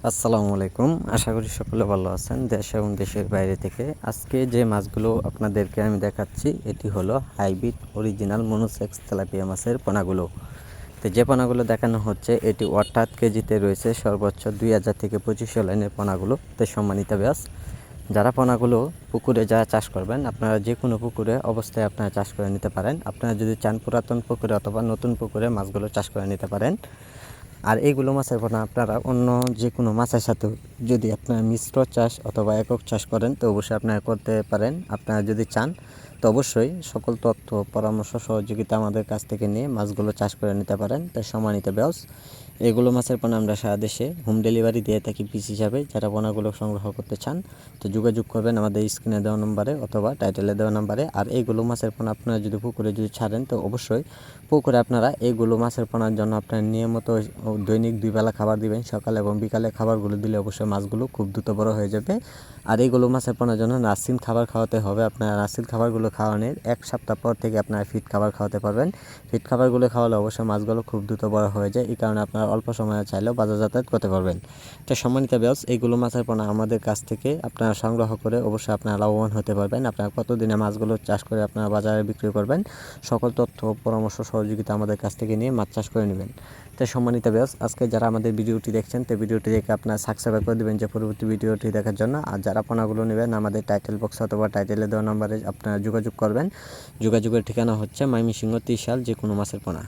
আসসালামু আলাইকুম। আশা করি সকলে ভালো আছেন দেশ এবং দেশের বাইরে থেকে। আজকে যে মাছগুলো আপনাদেরকে আমি দেখাচ্ছি এটি হলো হাইব্রিড অরিজিনাল মনোসেক্স তেলাপিয়া মাছের পোনাগুলো। তো যে পোনাগুলো দেখানো হচ্ছে এটি অর্থাৎ কেজিতে রয়েছে সর্বোচ্চ 2000 থেকে 2500 লাইনের পোনাগুলো। তো সম্মানিত ব্যাস, যারা পোনাগুলো পুকুরে যারা চাষ করবেন আপনারা যে কোনো পুকুরে অবস্থায় আপনারা চাষ করে নিতে পারেন। আপনারা যদি চান পুরাতন পুকুরে অথবা নতুন পুকুরে মাছগুলো চাষ করে নিতে পারেন। আর এইগুলো মাছের পোনা আপনারা অন্য যে কোনো মাছের সাথে যদি আপনারা মিশ্র চাষ অথবা একক চাষ করেন তো অবশ্যই আপনারা করতে পারেন। আপনারা যদি চান তো অবশ্যই সকল তথ্য পরামর্শ সহযোগিতা আমাদের কাছ থেকে নিয়ে মাছগুলো চাষ করে নিতে পারেন। তাই সম্মানিত ব্যাস, এগুলো মাছের পোনা আমরা সারা দেশে হোম ডেলিভারি দিয়ে থাকি পিস হিসাবে। যারা পোনাগুলো সংগ্রহ করতে চান তো যোগাযোগ করবেন আমাদের স্ক্রিনে দেওয়া নম্বরে অথবা টাইটেলে দেওয়া নম্বরে। আর এইগুলো মাছের পোনা আপনারা যদি পুকুরে যদি ছাড়েন তো অবশ্যই পুকুরে আপনারা এইগুলো মাছের পোনার জন্য আপনারা নিয়মিত দৈনিক 2 বেলা খাবার দিবেন, সকাল এবং বিকালে খাবারগুলো দিলে অবশ্যই মাছগুলো খুব দ্রুত বড় হয়ে যাবে। আর এইগুলো মাছের পোনার জন্য নার্সিন খাবার খাওয়াতে হবে। আপনারা নার্সিন খাবারগুলো খাওয়ানোর 1 সপ্তাহ পর থেকে আপনারা ফিট খাবার খাওয়াতে পারবেন। ফিট খাবারগুলো খাওয়ালে অবশ্যই মাছগুলো খুব দ্রুত বড় হয়ে যায়। এই কারণে আপনারা অল্প সময়ে চাইলেও বাজার যাতায়াত করতে পারবেন। তো সম্মানিত ব্যাস, এইগুলো মাছের পোনা আমাদের কাছ থেকে আপনারা সংগ্রহ করে অবশ্যই আপনারা লাভবান হতে পারবেন। আপনারা কতদিনে মাছগুলো চাষ করে আপনারা বাজারে বিক্রি করবেন সকল তথ্য পরামর্শ সহযোগিতা আমাদের কাছ থেকে নিয়ে মাছ চাষ করে নেবেন। তো সম্মানিত ব্যাস, আজকে যারা আমাদের ভিডিওটি দেখছেন তো ভিডিওটি দেখে আপনারা সাবস্ক্রাইব করে দেবেন যে পরবর্তী ভিডিওটি দেখার জন্য। আর যারা পোনাগুলো নেবেন আমাদের টাইটেল বক্স অথবা টাইটেলে দেওয়া নম্বরে আপনারা যোগাযোগ করবেন। যোগাযোগের ঠিকানা হচ্ছে ময়মনসিংহ ত্রিশাল যে কোনো মাছের পোনা।